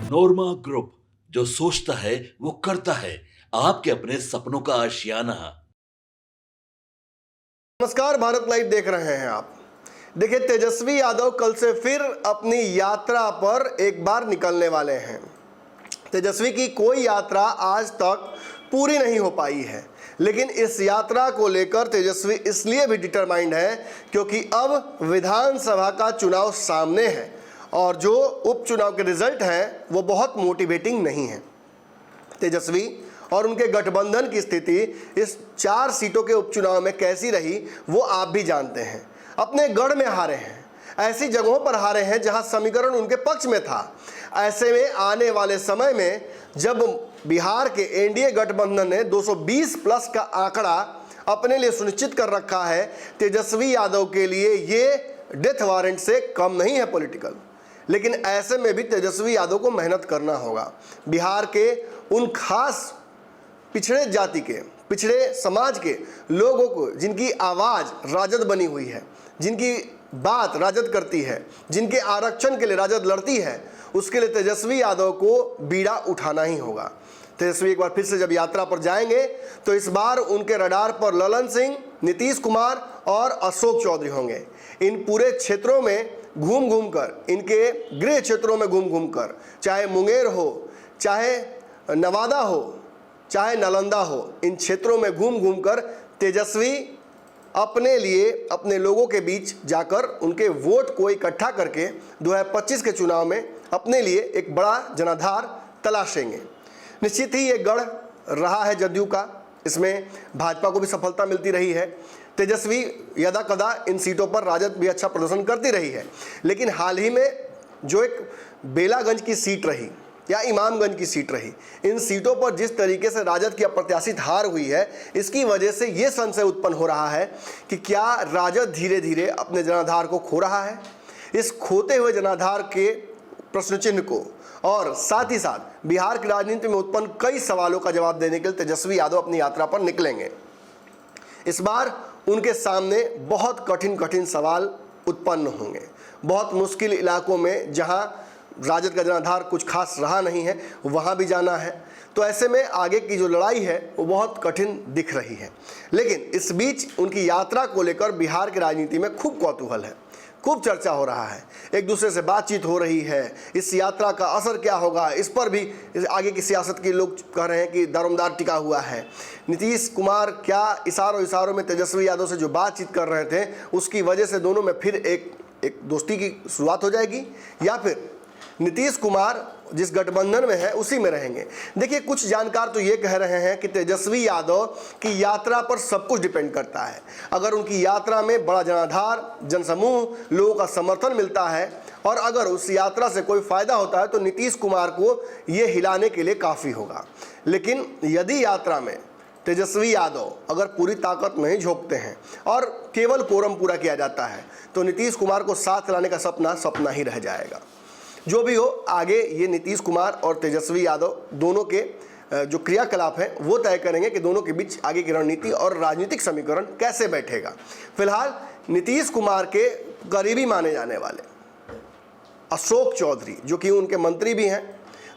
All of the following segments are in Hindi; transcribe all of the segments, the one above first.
नोरमा ग्रुप, जो सोचता है वो करता है। आपके अपने सपनों का आशियाना। नमस्कार, भारत लाइव देख रहे हैं आप। देखिए, तेजस्वी यादव कल से फिर अपनी यात्रा पर एक बार निकलने वाले हैं। तेजस्वी की कोई यात्रा आज तक पूरी नहीं हो पाई है, लेकिन इस यात्रा को लेकर तेजस्वी इसलिए भी डिटरमाइंड है क्योंकि अब विधानसभा का चुनाव सामने है और जो उपचुनाव के रिजल्ट हैं वो बहुत मोटिवेटिंग नहीं है। तेजस्वी और उनके गठबंधन की स्थिति इस 4 सीटों के उपचुनाव में कैसी रही वो आप भी जानते हैं। अपने गढ़ में हारे हैं, ऐसी जगहों पर हारे हैं जहां समीकरण उनके पक्ष में था। ऐसे में आने वाले समय में जब बिहार के एनडीए गठबंधन ने 220 प्लस का आंकड़ा अपने लिए सुनिश्चित कर रखा है, तेजस्वी यादव के लिए ये डेथ वारंट से कम नहीं है पॉलिटिकल। लेकिन ऐसे में भी तेजस्वी यादव को मेहनत करना होगा। बिहार के उन खास पिछड़े जाति के, पिछड़े समाज के लोगों को, जिनकी आवाज़ राजद बनी हुई है, जिनकी बात राजद करती है, जिनके आरक्षण के लिए राजद लड़ती है, उसके लिए तेजस्वी यादव को बीड़ा उठाना ही होगा। तेजस्वी एक बार फिर से जब यात्रा पर जाएंगे तो इस बार उनके रडार पर ललन सिंह, नीतीश कुमार और अशोक चौधरी होंगे। इन पूरे क्षेत्रों में घूम घूम कर, इनके गृह क्षेत्रों में घूम घूम कर, चाहे मुंगेर हो, चाहे नवादा हो, चाहे नालंदा हो, इन क्षेत्रों में घूम घूम कर तेजस्वी अपने लिए, अपने लोगों के बीच जाकर उनके वोट को इकट्ठा करके 2025 के चुनाव में अपने लिए एक बड़ा जनाधार तलाशेंगे। निश्चित ही ये गढ़ रहा है जदयू का, इसमें भाजपा को भी सफलता मिलती रही है। तेजस्वी यदा कदा इन सीटों पर राजद भी अच्छा प्रदर्शन करती रही है, लेकिन हाल ही में जो एक बेलागंज की सीट रही या इमामगंज की सीट रही, इन सीटों पर जिस तरीके से राजद की अप्रत्याशित हार हुई है, इसकी वजह से ये संशय उत्पन्न हो रहा है कि क्या राजद धीरे धीरे अपने जनाधार को खो रहा है। इस खोते हुए जनाधार के प्रश्न चिन्ह को और साथ ही साथ बिहार की राजनीति में उत्पन्न कई सवालों का जवाब देने के लिए तेजस्वी यादव अपनी यात्रा पर निकलेंगे। इस बार उनके सामने बहुत कठिन कठिन सवाल उत्पन्न होंगे। बहुत मुश्किल इलाकों में जहां राजद का जनाधार कुछ खास रहा नहीं है, वहां भी जाना है। तो ऐसे में आगे की जो लड़ाई है वो बहुत कठिन दिख रही है। लेकिन इस बीच उनकी यात्रा को लेकर बिहार की राजनीति में खूब कौतूहल है, खूब चर्चा हो रहा है, एक दूसरे से बातचीत हो रही है। इस यात्रा का असर क्या होगा, इस पर भी आगे की सियासत के लोग कह रहे हैं कि दारोमदार टिका हुआ है। नीतीश कुमार क्या इशारों में तेजस्वी यादव से जो बातचीत कर रहे थे, उसकी वजह से दोनों में फिर एक दोस्ती की शुरुआत हो जाएगी, या फिर नीतीश कुमार जिस गठबंधन में है उसी में रहेंगे। देखिए, कुछ जानकार तो ये कह रहे हैं कि तेजस्वी यादव की यात्रा पर सब कुछ डिपेंड करता है। अगर उनकी यात्रा में बड़ा जनाधार, जनसमूह, लोगों का समर्थन मिलता है और अगर उस यात्रा से कोई फायदा होता है तो नीतीश कुमार को ये हिलाने के लिए काफ़ी होगा। लेकिन यदि यात्रा में तेजस्वी यादव अगर पूरी ताकत नहीं झोंकते हैं और केवल कोरम पूरा किया जाता है तो नीतीश कुमार को साथ लाने का सपना ही रह जाएगा। जो भी हो, आगे ये नीतीश कुमार और तेजस्वी यादव दोनों के जो क्रियाकलाप हैं वो तय करेंगे कि दोनों के बीच आगे की रणनीति और राजनीतिक समीकरण कैसे बैठेगा। फिलहाल नीतीश कुमार के करीबी माने जाने वाले अशोक चौधरी, जो कि उनके मंत्री भी हैं,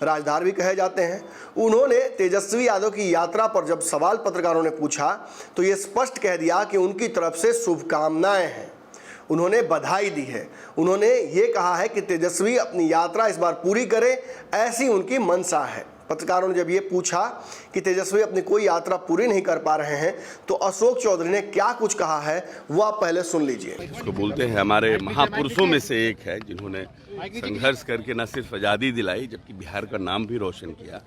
राजधार भी कहे जाते हैं, उन्होंने तेजस्वी यादव की यात्रा पर जब सवाल पत्रकारों ने पूछा तो ये स्पष्ट कह दिया कि उनकी तरफ से शुभकामनाएं हैं। उन्होंने बधाई दी है। उन्होंने ये कहा है कि तेजस्वी अपनी यात्रा इस बार पूरी करे, ऐसी उनकी मंशा है। पत्रकारों ने जब ये पूछा कि तेजस्वी अपनी कोई यात्रा पूरी नहीं कर पा रहे हैं तो अशोक चौधरी ने क्या कुछ कहा है वो आप पहले सुन लीजिए। उसको बोलते हैं हमारे महापुरुषों में से एक है, जिन्होंने संघर्ष करके न सिर्फ आज़ादी दिलाई जबकि बिहार का नाम भी रोशन किया।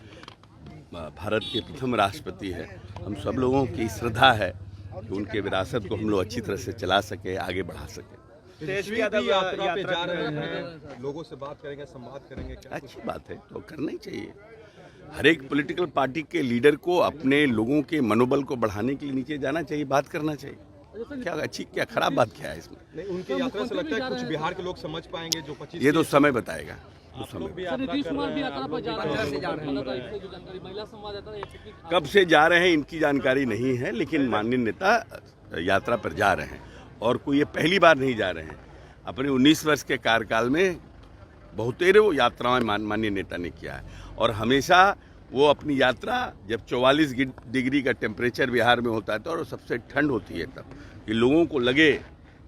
भारत के प्रथम राष्ट्रपति है। हम सब लोगों की श्रद्धा है कि उनके विरासत को हम लोग अच्छी तरह से चला सके, आगे बढ़ा सके। तेजस्वी यादव यात्रा पे जा रहे हैं, लोगों से बात करेंगे, संवाद करेंगे, क्या अच्छी बात है, तो करना ही चाहिए। हर एक पॉलिटिकल पार्टी के लीडर को अपने लोगों के मनोबल को बढ़ाने के लिए नीचे जाना चाहिए, बात करना चाहिए। क्या अच्छी क्या खराब बात क्या है इसमें? नहीं, उनकी यात्रा से लगता है कुछ बिहार के लोग समझ पाएंगे जो 25। ये तो समय बताएगा। नीतीश कुमार भी यात्रा पर जा रहे हैं, कब से जा रहे हैं इनकी जानकारी नहीं है, लेकिन माननीय नेता यात्रा पर जा रहे हैं और कोई ये पहली बार नहीं जा रहे हैं। अपने 19 वर्ष के कार्यकाल में बहुतेरे यात्राएं माननीय नेता ने किया है। और हमेशा वो अपनी यात्रा जब 44 डिग्री का टेम्परेचर बिहार में होता है तो और सबसे ठंड होती है तब, कि लोगों को लगे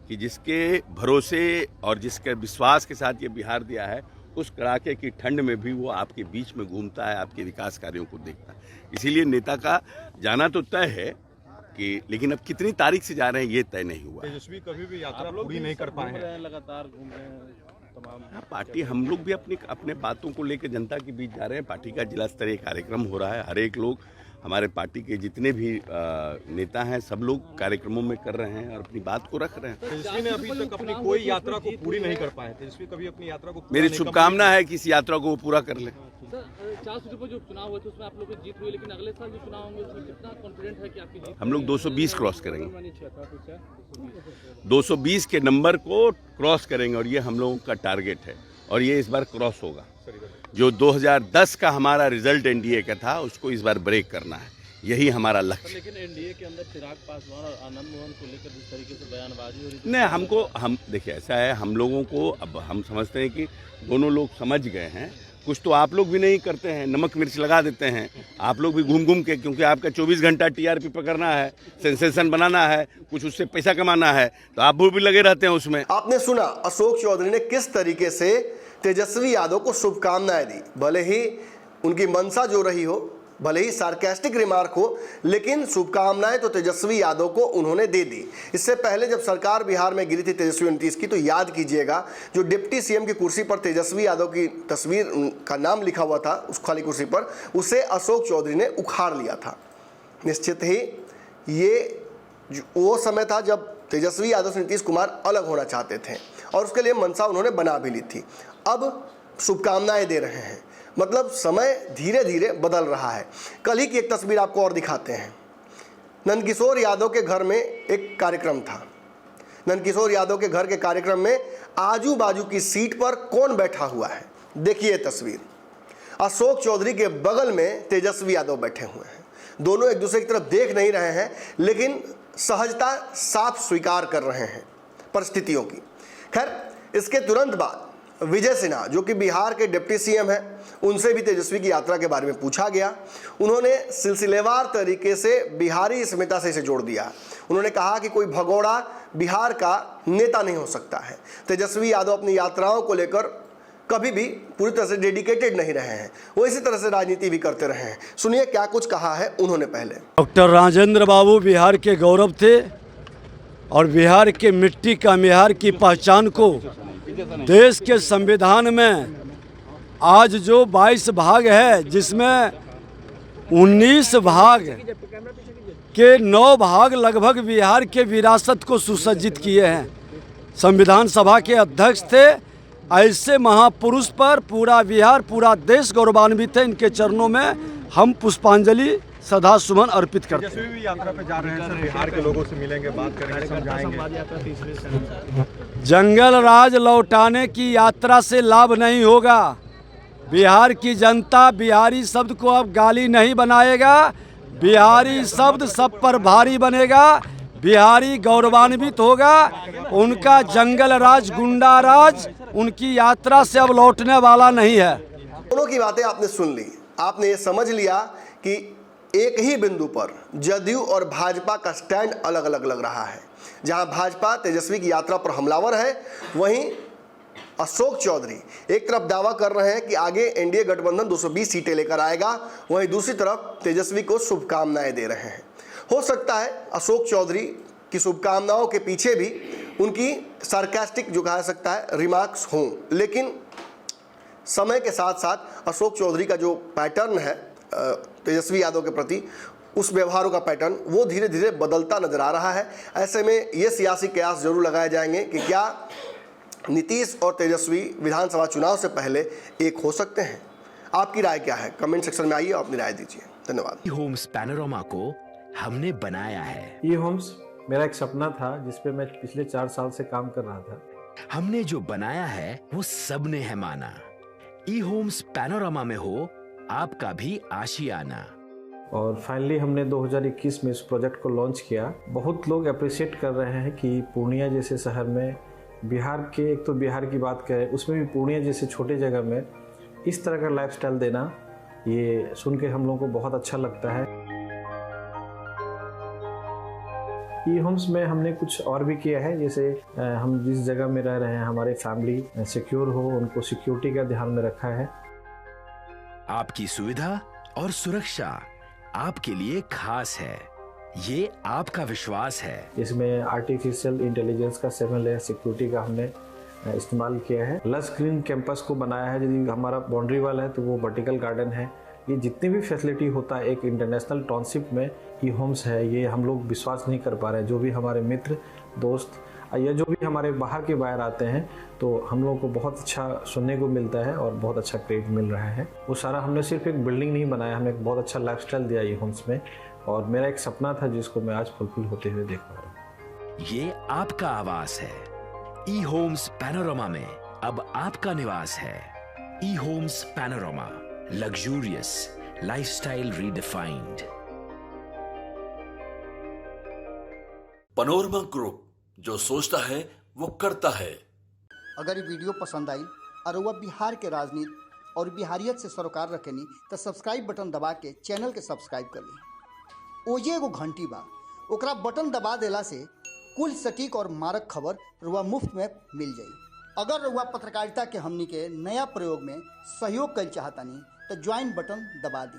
कि जिसके भरोसे और जिसके विश्वास के साथ ये बिहार दिया है, उस कड़ाके की ठंड में भी वो आपके बीच में घूमता है, आपके विकास कार्यों को देखता है। इसीलिए नेता का जाना तो तय है कि, लेकिन अब कितनी तारीख से जा रहे हैं ये तय नहीं हुआ। तेजस्वी कभी भी यात्रा पूरी नहीं कर पाए हैं, लगातार घूम रहे हैं तमाम। पार्टी, हम लोग भी अपने बातों को लेकर जनता के बीच जा रहे हैं। पार्टी का जिला स्तरीय कार्यक्रम हो रहा है, हर एक लोग, हमारे पार्टी के जितने भी नेता हैं सब लोग कार्यक्रमों में कर रहे हैं और अपनी बात को रख रहे हैं। तेजस्वी ने अभी तक अपनी कोई यात्रा को पूरी नहीं कर पाए। तेजस्वी कभी अपनी यात्रा को मेरी शुभकामना है कि इस यात्रा को वो पूरा कर ले। सर, 4 सीटों पर जो चुनाव हुए थे उसमें आप लोग की जीत हुई, लेकिन अगले साल जो चुनाव होंगे उसमें कितना कॉन्फिडेंट है कि आपकी जीत? हम लोग 220 क्रॉस करेंगे, 220 के नंबर को क्रॉस करेंगे और ये हम लोगों का टारगेट है और ये इस बार क्रॉस होगा। जो 2010 का हमारा रिजल्ट एनडीए का था उसको इस बार ब्रेक करना है, यही हमारा लक्ष्य। लेकिन एनडीए के अंदर चिराग पासवान और आनंद मोहन को लेकर जिस तरीके से बयानबाजी हो रही थी, नहीं, हम देखिए ऐसा है, हम लोगों को अब हम समझते हैं कि दोनों लोग समझ गए हैं। कुछ तो आप लोग भी नहीं करते हैं, नमक मिर्च लगा देते हैं आप लोग भी घूम के, क्योंकि आपका 24 घंटा टीआरपी पकड़ना है, सेंसेशन बनाना है, कुछ उससे पैसा कमाना है, तो आप भी लगे रहते हैं उसमें। आपने सुना अशोक चौधरी ने किस तरीके से तेजस्वी यादव को शुभकामनाएं दी। भले ही उनकी मंशा जो रही हो, भले ही सार्केस्टिक रिमार्क हो, लेकिन शुभकामनाएं तो तेजस्वी यादव को उन्होंने दे दी। इससे पहले जब सरकार बिहार में गिरी थी तेजस्वी 29 की, तो याद कीजिएगा जो डिप्टी सीएम की कुर्सी पर तेजस्वी यादव की तस्वीर का नाम लिखा हुआ था उस खाली कुर्सी पर, उसे अशोक चौधरी ने उखाड़ लिया था। निश्चित ही ये वो समय था जब तेजस्वी यादव से नीतीश कुमार अलग होना चाहते थे और उसके लिए मंशा उन्होंने बना भी ली थी। अब शुभकामनाएं दे रहे हैं, मतलब समय धीरे धीरे बदल रहा है। कल ही की एक तस्वीर आपको और दिखाते हैं। नंदकिशोर यादव के घर में एक कार्यक्रम था। नंदकिशोर यादव के घर के कार्यक्रम में आजू बाजू की सीट पर कौन बैठा हुआ है, देखिए तस्वीर। अशोक चौधरी के बगल में तेजस्वी यादव बैठे हुए हैं। दोनों एक दूसरे की तरफ देख नहीं रहे हैं, लेकिन सहजता साफ स्वीकार कर रहे हैं परिस्थितियों की। खैर, इसके तुरंत बाद विजय सिन्हा जो कि बिहार के डिप्टी सीएम हैं, उनसे भी तेजस्वी की यात्रा के बारे में पूछा गया। उन्होंने सिलसिलेवार तरीके से बिहारी अस्मिता से इसे जोड़ दिया। उन्होंने कहा कि कोई भगोड़ा बिहार का नेता नहीं हो सकता है। तेजस्वी यादव अपनी यात्राओं को लेकर कभी भी पूरी तरह से डेडिकेटेड नहीं रहे हैं, वो इसी तरह से राजनीति भी करते रहे हैं। सुनिए क्या कुछ कहा है उन्होंने पहले। डॉक्टर राजेंद्र बाबू बिहार के गौरव थे और बिहार के मिट्टी का, बिहार की पहचान को देश के संविधान में आज जो 22 भाग है, जिसमें 19 भाग के 9 भाग लगभग बिहार के विरासत को सुसज्जित किए हैं। संविधान सभा के अध्यक्ष थे। ऐसे महापुरुष पर पूरा बिहार, पूरा देश गौरवान्वित है। इनके चरणों में हम पुष्पांजलि सदा सुमन अर्पित करते हैं। तेजस्वी भी यात्रा पे जा रहे हैं सर, बिहार के लोगों से मिलेंगे, बात करेंगे, समझाएंगे। जंगल राज लौटाने की यात्रा से लाभ नहीं होगा। बिहार की जनता बिहारी शब्द को अब गाली नहीं बनाएगा। बिहारी शब्द सब पर भारी बनेगा। बिहारी गौरवान्वित होगा। उनका जंगल राज, गुंडा राज उनकी यात्रा से अब लौटने वाला नहीं है। दोनों की बातें आपने सुन ली। आपने ये समझ लिया कि एक ही बिंदु पर जदयू और भाजपा का स्टैंड अलग अलग लग रहा है। जहां भाजपा तेजस्वी की यात्रा पर हमलावर है, वहीं अशोक चौधरी एक तरफ दावा कर रहे हैं कि आगे एनडीए गठबंधन 220 सीटें लेकर आएगा, वहीं दूसरी तरफ तेजस्वी को शुभकामनाएं दे रहे हैं। हो सकता है अशोक चौधरी की शुभकामनाओं के पीछे भी उनकी सार्कास्टिक जो कहा सकता है रिमार्क्स हों, लेकिन समय के साथ साथ अशोक चौधरी का जो पैटर्न है तेजस्वी यादव के प्रति, उस व्यवहारों का पैटर्न वो धीरे धीरे बदलता नजर आ रहा है। ऐसे में ये सियासी कयास जरूर लगाए जाएंगे कि क्या नीतीश और तेजस्वी विधानसभा चुनाव से पहले एक हो सकते हैं। आपकी राय क्या है? कमेंट सेक्शन में आइए और अपनी राय दीजिए। धन्यवाद। होम्स पैनोरामा को हमने बनाया है। ये होम्स मेरा एक सपना था जिस पे मैं पिछले 4 साल से काम कर रहा था। हमने जो बनाया है वो सबने है माना। ई होम्स पैनोरामा में हो आपका भी आशियाना। और फाइनली हमने 2021 में इस प्रोजेक्ट को लॉन्च किया। बहुत लोग अप्रिशिएट कर रहे हैं कि पूर्णिया जैसे शहर में बिहार के, एक तो बिहार की बात करें उसमें भी पूर्णिया जैसे छोटे जगह में इस तरह का लाइफस्टाइल देना, ये सुन के हम लोगों को बहुत अच्छा लगता है। ई होम्स में हमने कुछ और भी किया है, जैसे हम जिस जगह में रह रहे हैं हमारे फैमिली सिक्योर हो, उनको सिक्योरिटी का ध्यान में रखा है। आपकी सुविधा और सुरक्षा आपके लिए खास है, ये आपका विश्वास है। इसमें आर्टिफिशियल इंटेलिजेंस का 7 लेयर सिक्योरिटी का हमने इस्तेमाल किया है। लस ग्रीन कैंपस को बनाया है, यदि हमारा बाउंड्री वाल है तो वो वर्टिकल गार्डन है। ये जितनी भी फैसिलिटी होता है एक इंटरनेशनल टाउनशिप में ई होम्स है, ये हम लोग विश्वास नहीं कर पा रहे हैं। जो भी हमारे मित्र दोस्त या जो भी हमारे बाहर के बाहर आते हैं तो हम लोगों को बहुत अच्छा सुनने को मिलता है और बहुत अच्छा क्रेडिट मिल रहा है। वो सारा हमने सिर्फ एक बिल्डिंग नहीं बनाया, हमने एक बहुत अच्छा लाइफस्टाइल दिया ई होम्स में, और मेरा एक सपना था जिसको मैं आज फुलफिल होते हुए देख पा रहा हूँ। ये आपका आवास है। ई होम्स पैनोरामा में अब आपका निवास है। E Homes Panorama, luxurious lifestyle redefined. Panorama group, जो सोचता है वो करता है। अगर ये वीडियो पसंद आई और वह बिहार के राजनीति और बिहारियत से सरोकार रखेनी तो सब्सक्राइब बटन दबा के चैनल के सब्सक्राइब कर ली। ओजे एगो घंटी बा, ओकरा बटन दबा देला से कुल सटीक और मारक खबर रुआ मुफ्त में मिल जाई। अगर रुआ पत्रकारिता के हमनी के नया प्रयोग में सहयोग कर चाहतानी तो ज्वाइन बटन दबा दी।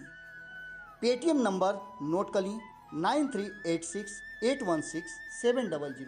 पेटीएम नंबर नोट कर ली 9386816700।